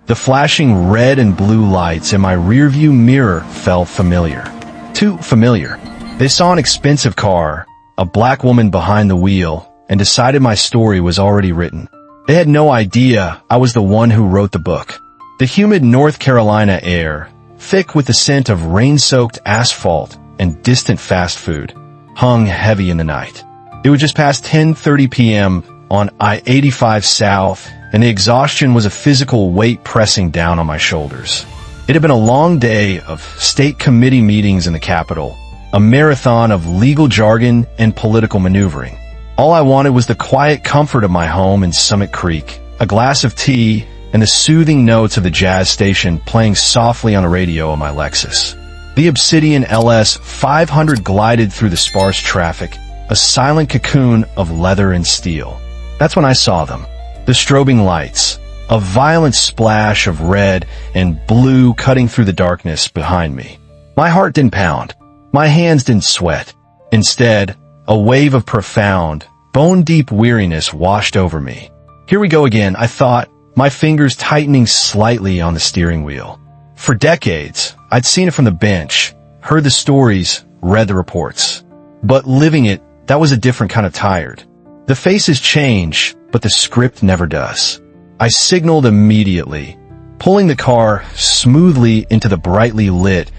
The flashing red and blue lights in my rearview mirror felt familiar. Too familiar. They saw an expensive car, a black woman behind the wheel, and decided my story was already written. They had no idea I was the one who wrote the book. The humid North Carolina air, thick with the scent of rain-soaked asphalt and distant fast food, hung heavy in the night. It was just past 10:30 p.m. on I-85 South, and the exhaustion was a physical weight pressing down on my shoulders. It had been a long day of state committee meetings in the Capitol, a marathon of legal jargon and political maneuvering. All I wanted was the quiet comfort of my home in Summit Creek, a glass of tea, and the soothing notes of the jazz station playing softly on the radio of my Lexus. The Obsidian LS 500 glided through the sparse traffic, a silent cocoon of leather and steel. That's when I saw them. The strobing lights, a violent splash of red and blue cutting through the darkness behind me. My heart didn't pound. My hands didn't sweat. Instead, a wave of profound, bone-deep weariness washed over me. Here we go again, I thought, my fingers tightening slightly on the steering wheel. For decades, I'd seen it from the bench, heard the stories, read the reports. But living it, that was a different kind of tired. The faces change, but the script never does. I signaled immediately, pulling the car smoothly into the brightly lit,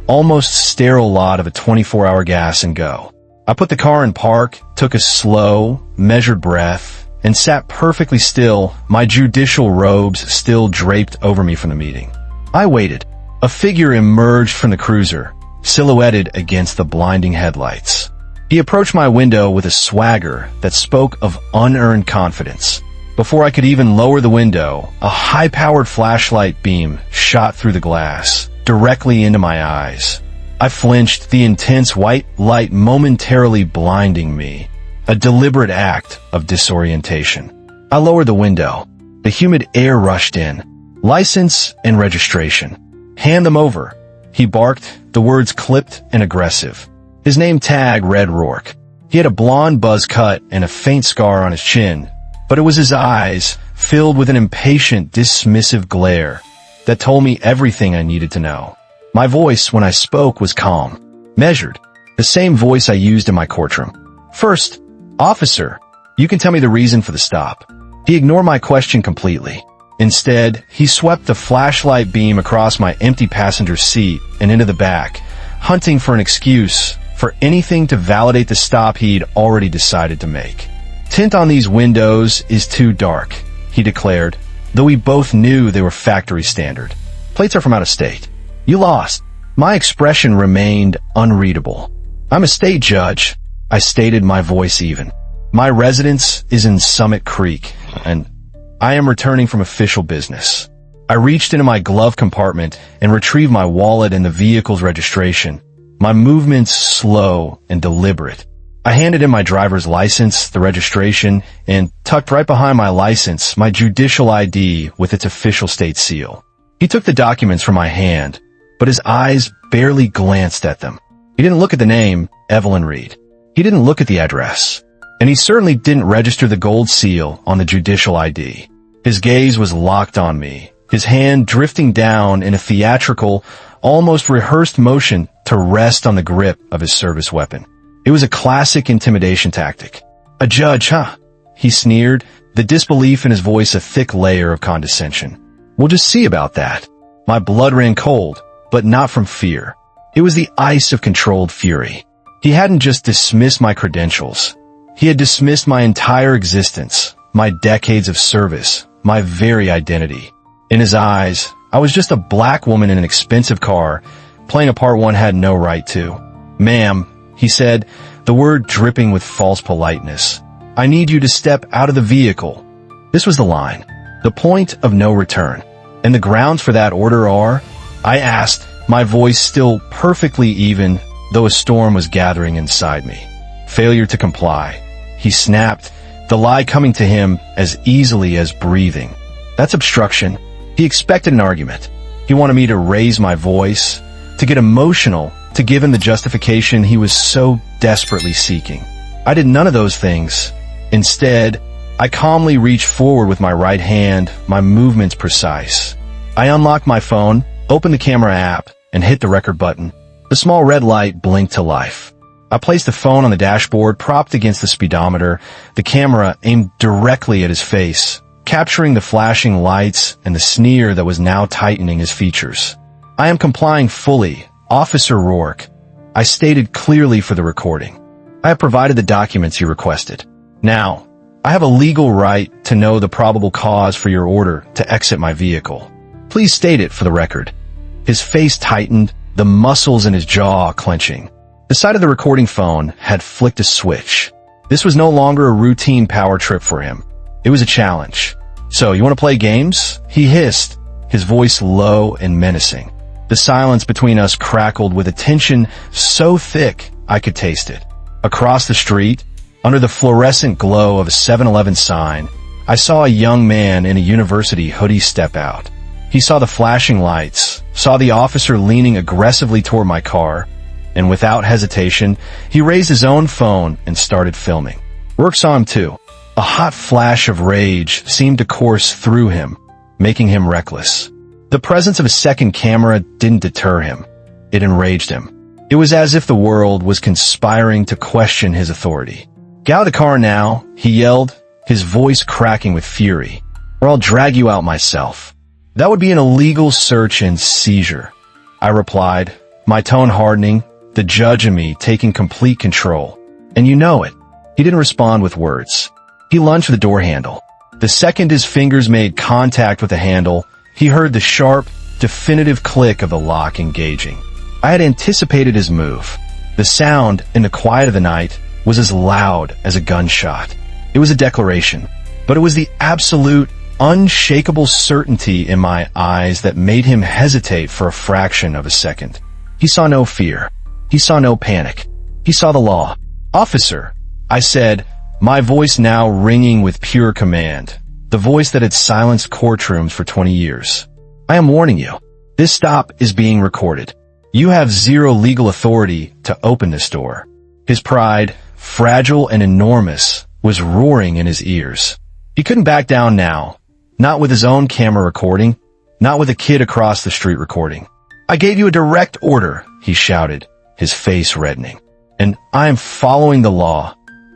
almost sterile lot of a 24-hour gas and go. I put the car in park, took a slow, measured breath, and sat perfectly still, my judicial robes still draped over me from the meeting. I waited. A figure emerged from the cruiser, silhouetted against the blinding headlights. He approached my window with a swagger that spoke of unearned confidence. Before I could even lower the window, a high-powered flashlight beam shot through the glass, directly into my eyes. I flinched, the intense white light momentarily blinding me, a deliberate act of disorientation. I lowered the window. The humid air rushed in. License and registration. Hand them over. He barked, the words clipped and aggressive. His name tag read Rourke. He had a blonde buzz cut and a faint scar on his chin, but it was his eyes, filled with an impatient, dismissive glare, that told me everything I needed to know. My voice, when I spoke, was calm, measured, the same voice I used in my courtroom. First, officer, you can tell me the reason for the stop. He ignored my question completely. Instead, he swept the flashlight beam across my empty passenger seat and into the back, hunting for an excuse, for anything to validate the stop he'd already decided to make. Tint on these windows is too dark, he declared, though we both knew they were factory standard. Plates are from out of state. You lost. My expression remained unreadable. I'm a state judge, I stated, my voice even. My residence is in Summit Creek, and I am returning from official business. I reached into my glove compartment and retrieved my wallet and the vehicle's registration, my movements slow and deliberate. I handed in my driver's license, the registration, and tucked right behind my license, my judicial ID with its official state seal. He took the documents from my hand, but his eyes barely glanced at them. He didn't look at the name, Evelyn Reed. He didn't look at the address. And he certainly didn't register the gold seal on the judicial ID. His gaze was locked on me, his hand drifting down in a theatrical, almost rehearsed motion to rest on the grip of his service weapon. It was a classic intimidation tactic. A judge, huh? He sneered, the disbelief in his voice a thick layer of condescension. We'll just see about that. My blood ran cold, but not from fear. It was the ice of controlled fury. He hadn't just dismissed my credentials. He had dismissed my entire existence, my decades of service, my very identity. In his eyes, I was just a black woman in an expensive car, playing a part one had no right to. Ma'am, he said, the word dripping with false politeness, I need you to step out of the vehicle. This was the line, the point of no return. And the grounds for that order are? I asked, my voice still perfectly even, though a storm was gathering inside me. Failure to comply. He snapped, the lie coming to him as easily as breathing. That's obstruction. He expected an argument. He wanted me to raise my voice, to get emotional, to give him the justification he was so desperately seeking. I did none of those things. Instead, I calmly reached forward with my right hand, my movements precise. I unlocked my phone, opened the camera app, and hit the record button. The small red light blinked to life. I placed the phone on the dashboard, propped against the speedometer, the camera aimed directly at his face, capturing the flashing lights and the sneer that was now tightening his features. "I am complying fully, Officer Rourke," I stated clearly for the recording. "I have provided the documents you requested. Now, I have a legal right to know the probable cause for your order to exit my vehicle. Please state it for the record." His face tightened, the muscles in his jaw clenching. The side of the recording phone had flicked a switch. This was no longer a routine power trip for him. It was a challenge. "So, you want to play games?" he hissed, his voice low and menacing. The silence between us crackled with a tension so thick I could taste it. Across the street, under the fluorescent glow of a 7-Eleven sign, I saw a young man in a university hoodie step out. He saw the flashing lights, saw the officer leaning aggressively toward my car, and without hesitation, he raised his own phone and started filming. Rourke saw him too. A hot flash of rage seemed to course through him, making him reckless. The presence of a second camera didn't deter him. It enraged him. It was as if the world was conspiring to question his authority. "Get out of the car now," he yelled, his voice cracking with fury, "or I'll drag you out myself." "That would be an illegal search and seizure," I replied, my tone hardening, the judge in me taking complete control. "And you know it." He didn't respond with words. He lunged for the door handle. The second his fingers made contact with the handle, he heard the sharp, definitive click of the lock engaging. I had anticipated his move. The sound, in the quiet of the night, was as loud as a gunshot. It was a declaration, but it was the absolute, unshakable certainty in my eyes that made him hesitate for a fraction of a second. He saw no fear. He saw no panic. He saw the law. "Officer," I said, my voice now ringing with pure command, the voice that had silenced courtrooms for 20 years. "I am warning you. This stop is being recorded. You have zero legal authority to open this door." His pride, fragile and enormous, was roaring in his ears. He couldn't back down now, not with his own camera recording, not with a kid across the street recording. "I gave you a direct order," he shouted, his face reddening. "And I am following the law."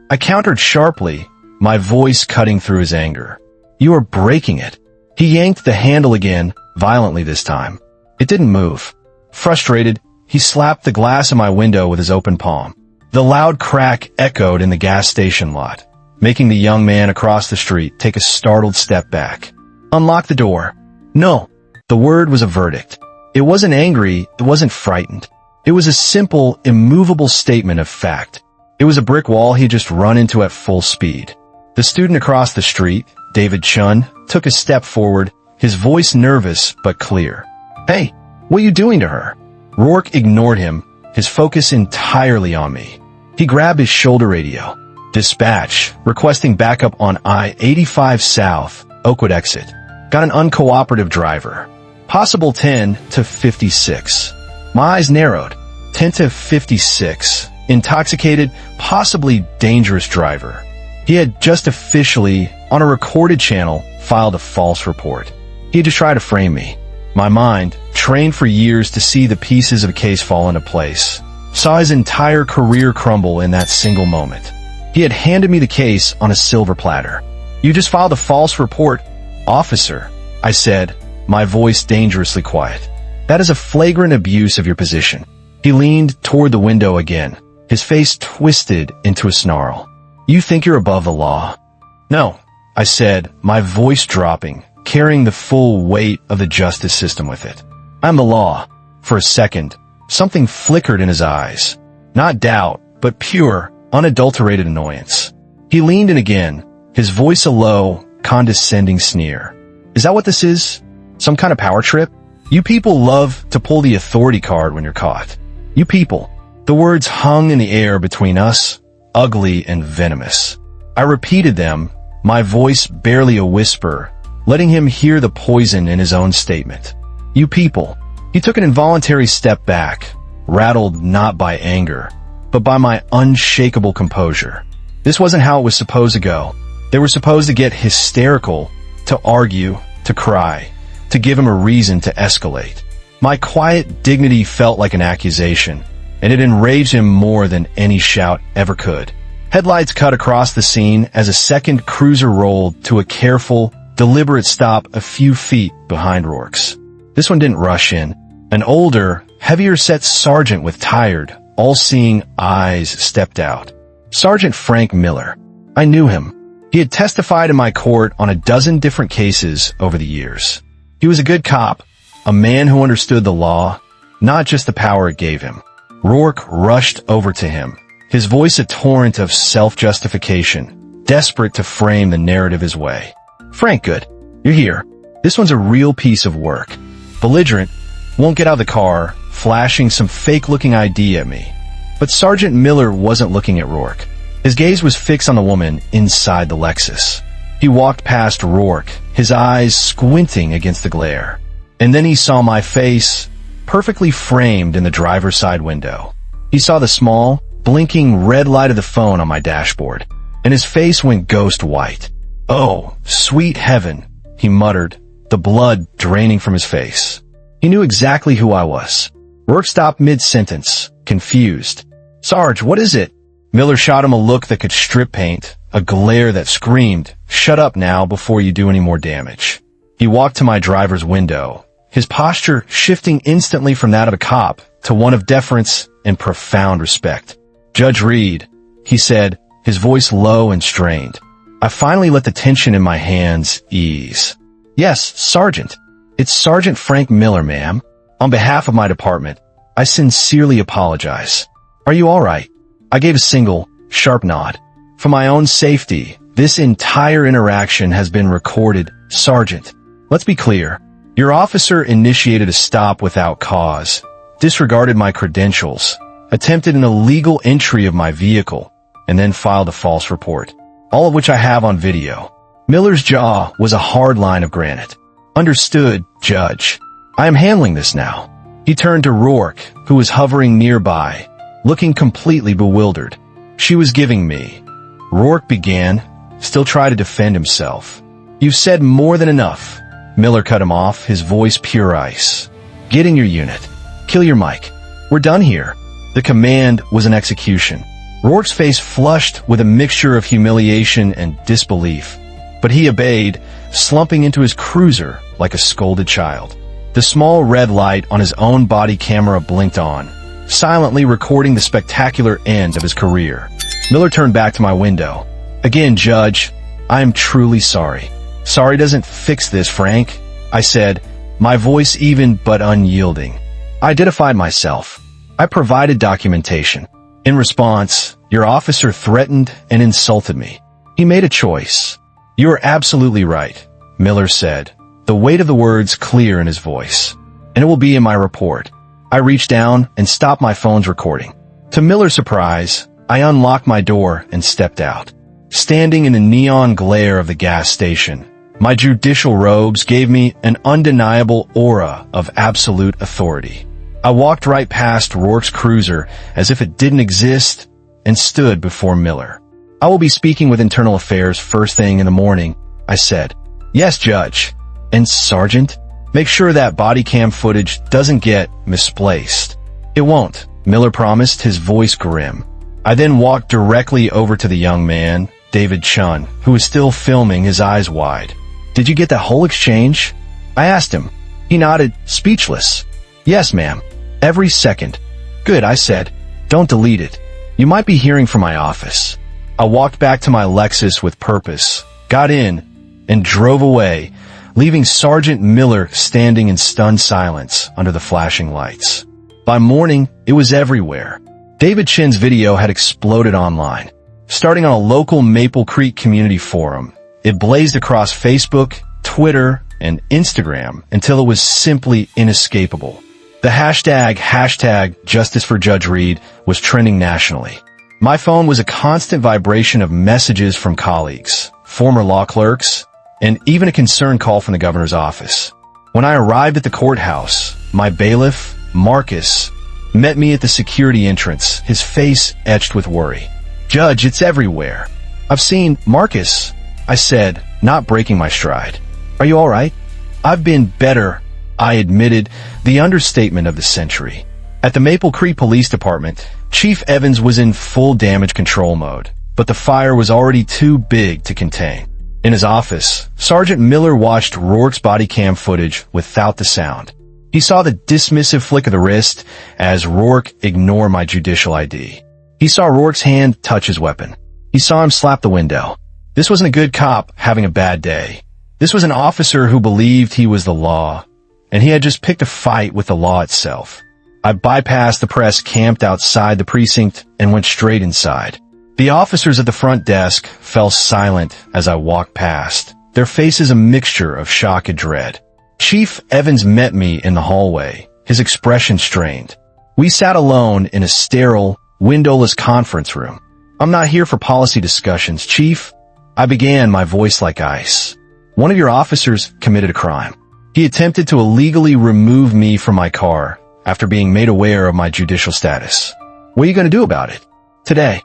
I countered sharply, my voice cutting through his anger. "You are breaking it." He yanked the handle again, violently this time. It didn't move. Frustrated, he slapped the glass in my window with his open palm. The loud crack echoed in the gas station lot, making the young man across the street take a startled step back. "Unlock the door." "No." The word was a verdict. It wasn't angry, it wasn't frightened. It was a simple, immovable statement of fact. It was a brick wall he had just run into at full speed. The student across the street, David Chun, took a step forward, his voice nervous but clear. "Hey, what are you doing to her?" Rourke ignored him, his focus entirely on me. He grabbed his shoulder radio. "Dispatch, requesting backup on I-85 South, Oakwood exit. Got an uncooperative driver. Possible 10 to 56. My eyes narrowed. 10 to 56. Intoxicated, possibly dangerous driver. He had just officially, on a recorded channel, filed a false report. He had just tried to frame me. My mind, trained for years to see the pieces of a case fall into place, saw his entire career crumble in that single moment. He had handed me the case on a silver platter. "You just filed a false report, officer," I said, my voice dangerously quiet. "That is a flagrant abuse of your position." He leaned toward the window again, his face twisted into a snarl. "You think you're above the law?" "No," I said, my voice dropping, carrying the full weight of the justice system with it. "I'm the law." For a second, something flickered in his eyes. Not doubt, but pure, unadulterated annoyance. He leaned in again, his voice a low, condescending sneer. "Is that what this is? Some kind of power trip? You people love to pull the authority card when you're caught. You people." The words hung in the air between us, ugly and venomous. I repeated them, my voice barely a whisper, letting him hear the poison in his own statement. "You people." He took an involuntary step back, rattled not by anger, but by my unshakable composure. This wasn't how it was supposed to go. They were supposed to get hysterical, to argue, to cry. to give him a reason to escalate. My quiet dignity felt like an accusation, and it enraged him more than any shout ever could. Headlights cut across the scene as a second cruiser rolled to a careful, deliberate stop a few feet behind Rourke's. This one didn't rush in. An older, heavier-set sergeant with tired, all-seeing eyes stepped out. Sergeant Frank Miller. I knew him. He had testified in my court on a dozen different cases over the years. He was a good cop, a man who understood the law, not just the power it gave him. Rourke rushed over to him, his voice a torrent of self-justification, desperate to frame the narrative his way. Frank, good. You're here. This one's a real piece of work. Belligerent, won't get out of the car, flashing some fake-looking ID at me. But Sergeant Miller wasn't looking at Rourke. His gaze was fixed on the woman inside the Lexus. He walked past Rourke, his eyes squinting against the glare. And then he saw my face, perfectly framed in the driver's side window. He saw the small, blinking red light of the phone on my dashboard, and his face went ghost white. Oh, sweet heaven, he muttered, the blood draining from his face. He knew exactly who I was. Rourke stopped mid-sentence, confused. Sarge, what is it? Miller shot him a look that could strip paint, a glare that screamed, shut up now before you do any more damage. He walked to my driver's window, his posture shifting instantly from that of a cop to one of deference and profound respect. Judge Reed, he said, his voice low and strained. I finally let the tension in my hands ease. Yes, Sergeant. It's Sergeant Frank Miller, ma'am. On behalf of my department, I sincerely apologize. Are you all right? I gave a single, sharp nod. For my own safety, this entire interaction has been recorded, Sergeant. Let's be clear. Your officer initiated a stop without cause, disregarded my credentials, attempted an illegal entry of my vehicle, and then filed a false report, all of which I have on video. Miller's jaw was a hard line of granite. Understood, Judge. I am handling this now. He turned to Rourke, who was hovering nearby, looking completely bewildered. She was giving me. Rourke began, still tried to defend himself. You've said more than enough. Miller cut him off, his voice pure ice. Get in your unit. Kill your mic. We're done here. The command was an execution. Rourke's face flushed with a mixture of humiliation and disbelief, but he obeyed, slumping into his cruiser like a scolded child. The small red light on his own body camera blinked on, silently recording the spectacular end of his career. Miller turned back to my window. Again, Judge, I am truly sorry. Sorry doesn't fix this, Frank, I said, my voice even but unyielding. I identified myself. I provided documentation. In response, your officer threatened and insulted me. He made a choice. You are absolutely right, Miller said, the weight of the words clear in his voice. And it will be in my report. I reached down and stopped my phone's recording. To Miller's surprise, I unlocked my door and stepped out. Standing in the neon glare of the gas station, my judicial robes gave me an undeniable aura of absolute authority. I walked right past Rourke's cruiser as if it didn't exist and stood before Miller. I will be speaking with Internal Affairs first thing in the morning, I said. Yes, Judge. And Sergeant, make sure that body cam footage doesn't get misplaced. It won't, Miller promised, his voice grim. I then walked directly over to the young man, David Chun, who was still filming, his eyes wide. Did you get that whole exchange? I asked him. He nodded, speechless. Yes, ma'am. Every second. Good, I said. Don't delete it. You might be hearing from my office. I walked back to my Lexus with purpose, got in, and drove away, leaving Sergeant Miller standing in stunned silence under the flashing lights. By morning, it was everywhere. David Chin's video had exploded online. Starting on a local Maple Creek community forum, it blazed across Facebook, Twitter, and Instagram until it was simply inescapable. The hashtag Justice for Judge Reed was trending nationally. My phone was a constant vibration of messages from colleagues, former law clerks, and even a concerned call from the governor's office. When I arrived at the courthouse, my bailiff, Marcus, met me at the security entrance, his face etched with worry. Judge, it's everywhere. I've seen Marcus, I said, not breaking my stride. Are you all right? I've been better, I admitted, the understatement of the century. At the Maple Creek Police Department, Chief Evans was in full damage control mode, but the fire was already too big to contain. In his office, Sergeant Miller watched Rourke's body cam footage without the sound. He saw the dismissive flick of the wrist as Rourke ignored my judicial ID. He saw Rourke's hand touch his weapon. He saw him slap the window. This wasn't a good cop having a bad day. This was an officer who believed he was the law, and he had just picked a fight with the law itself. I bypassed the press camped outside the precinct and went straight inside. The officers at the front desk fell silent as I walked past, their faces a mixture of shock and dread. Chief Evans met me in the hallway, his expression strained. We sat alone in a sterile, windowless conference room. "I'm not here for policy discussions, Chief," I began, my voice like ice. "One of your officers committed a crime. He attempted to illegally remove me from my car after being made aware of my judicial status. What are you going to do about it?" "Today,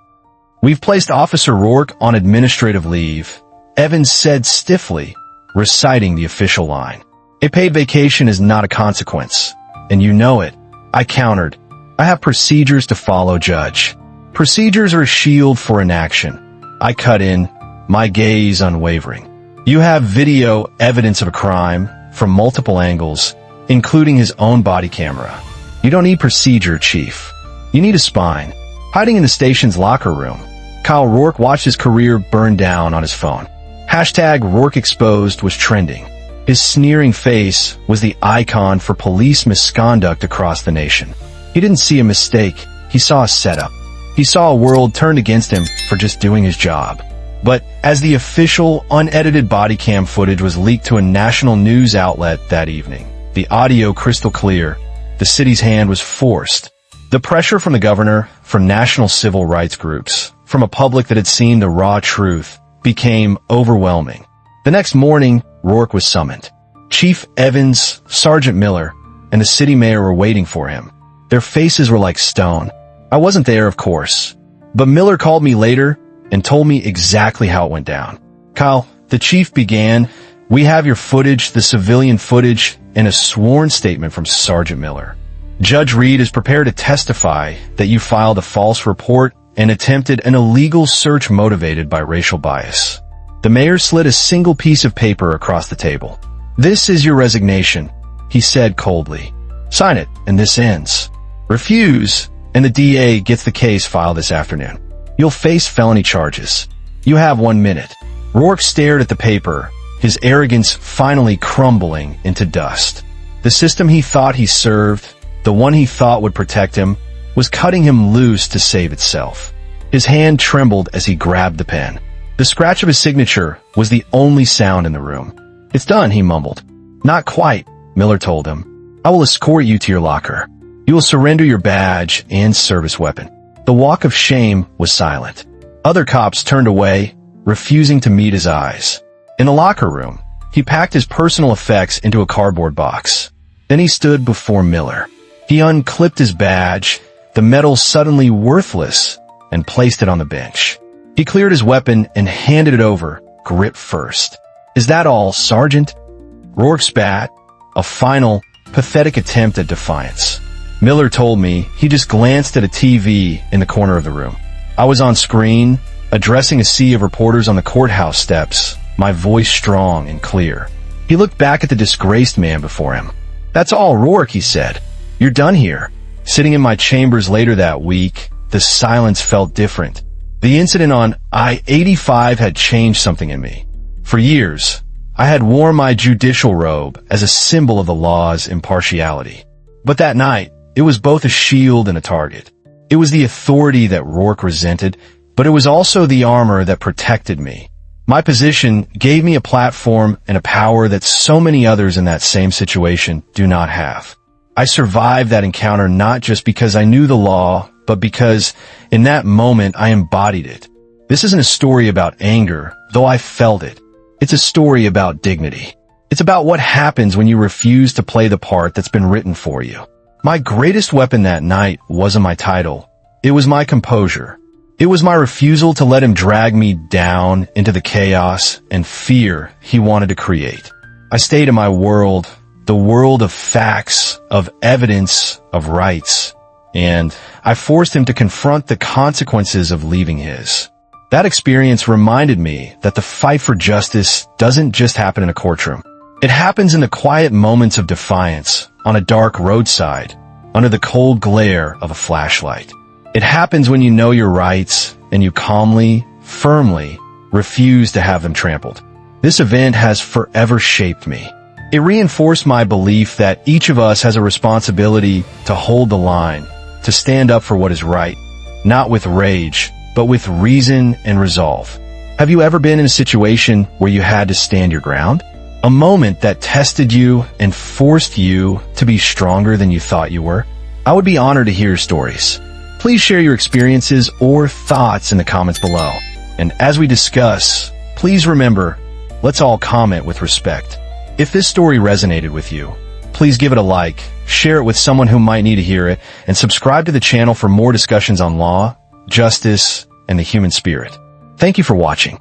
we've placed Officer Rourke on administrative leave," Evans said stiffly, reciting the official line. "A paid vacation is not a consequence, and you know it," I countered. "I have procedures to follow, Judge." "Procedures are a shield for inaction," I cut in, my gaze unwavering. "You have video evidence of a crime from multiple angles, including his own body camera. You don't need procedure, Chief. You need a spine." Hiding in the station's locker room, Kyle Rourke watched his career burn down on his phone. Hashtag Rourke Exposed was trending. His sneering face was the icon for police misconduct across the nation. He didn't see a mistake. He saw a setup. He saw a world turned against him for just doing his job. But as the official, unedited body cam footage was leaked to a national news outlet that evening, the audio crystal clear, the city's hand was forced. The pressure from the governor, from national civil rights groups, from a public that had seen the raw truth, became overwhelming. The next morning, Rourke was summoned. Chief Evans, Sergeant Miller, and the city mayor were waiting for him. Their faces were like stone. I wasn't there, of course, but Miller called me later and told me exactly how it went down. "Kyle," the chief began, "we have your footage, the civilian footage, and a sworn statement from Sergeant Miller. Judge Reed is prepared to testify that you filed a false report and attempted an illegal search motivated by racial bias." The mayor slid a single piece of paper across the table. "This is your resignation," he said coldly. "Sign it, and this ends. Refuse, and the DA gets the case filed this afternoon. You'll face felony charges. You have 1 minute." Rourke stared at the paper, his arrogance finally crumbling into dust. The system he thought he served, the one he thought would protect him, was cutting him loose to save itself. His hand trembled as he grabbed the pen. The scratch of his signature was the only sound in the room. "It's done," he mumbled. "Not quite," Miller told him. "I will escort you to your locker. You will surrender your badge and service weapon." The walk of shame was silent. Other cops turned away, refusing to meet his eyes. In the locker room, he packed his personal effects into a cardboard box. Then he stood before Miller. He unclipped his badge, the metal suddenly worthless, and placed it on the bench. He cleared his weapon and handed it over, grip first. "Is that all, Sergeant?" Rourke spat, a final, pathetic attempt at defiance. Miller told me he just glanced at a TV in the corner of the room. I was on screen, addressing a sea of reporters on the courthouse steps, my voice strong and clear. He looked back at the disgraced man before him. "That's all, Rourke," he said. "You're done here." Sitting in my chambers later that week, the silence felt different. The incident on I-85 had changed something in me. For years, I had worn my judicial robe as a symbol of the law's impartiality. But that night, it was both a shield and a target. It was the authority that Rourke resented, but it was also the armor that protected me. My position gave me a platform and a power that so many others in that same situation do not have. I survived that encounter not just because I knew the law, but because in that moment I embodied it. This isn't a story about anger, though I felt it. It's a story about dignity. It's about what happens when you refuse to play the part that's been written for you. My greatest weapon that night wasn't my title. It was my composure. It was my refusal to let him drag me down into the chaos and fear he wanted to create. I stayed in my world, the world of facts, of evidence, of rights, and I forced him to confront the consequences of leaving his. That experience reminded me that the fight for justice doesn't just happen in a courtroom. It happens in the quiet moments of defiance, on a dark roadside, under the cold glare of a flashlight. It happens when you know your rights and you calmly, firmly refuse to have them trampled. This event has forever shaped me. It reinforced my belief that each of us has a responsibility to hold the line, to stand up for what is right, not with rage, but with reason and resolve. Have you ever been in a situation where you had to stand your ground? A moment that tested you and forced you to be stronger than you thought you were? I would be honored to hear your stories. Please share your experiences or thoughts in the comments below. And as we discuss, please remember, let's all comment with respect. If this story resonated with you, please give it a like, share it with someone who might need to hear it, and subscribe to the channel for more discussions on law, justice, and the human spirit. Thank you for watching.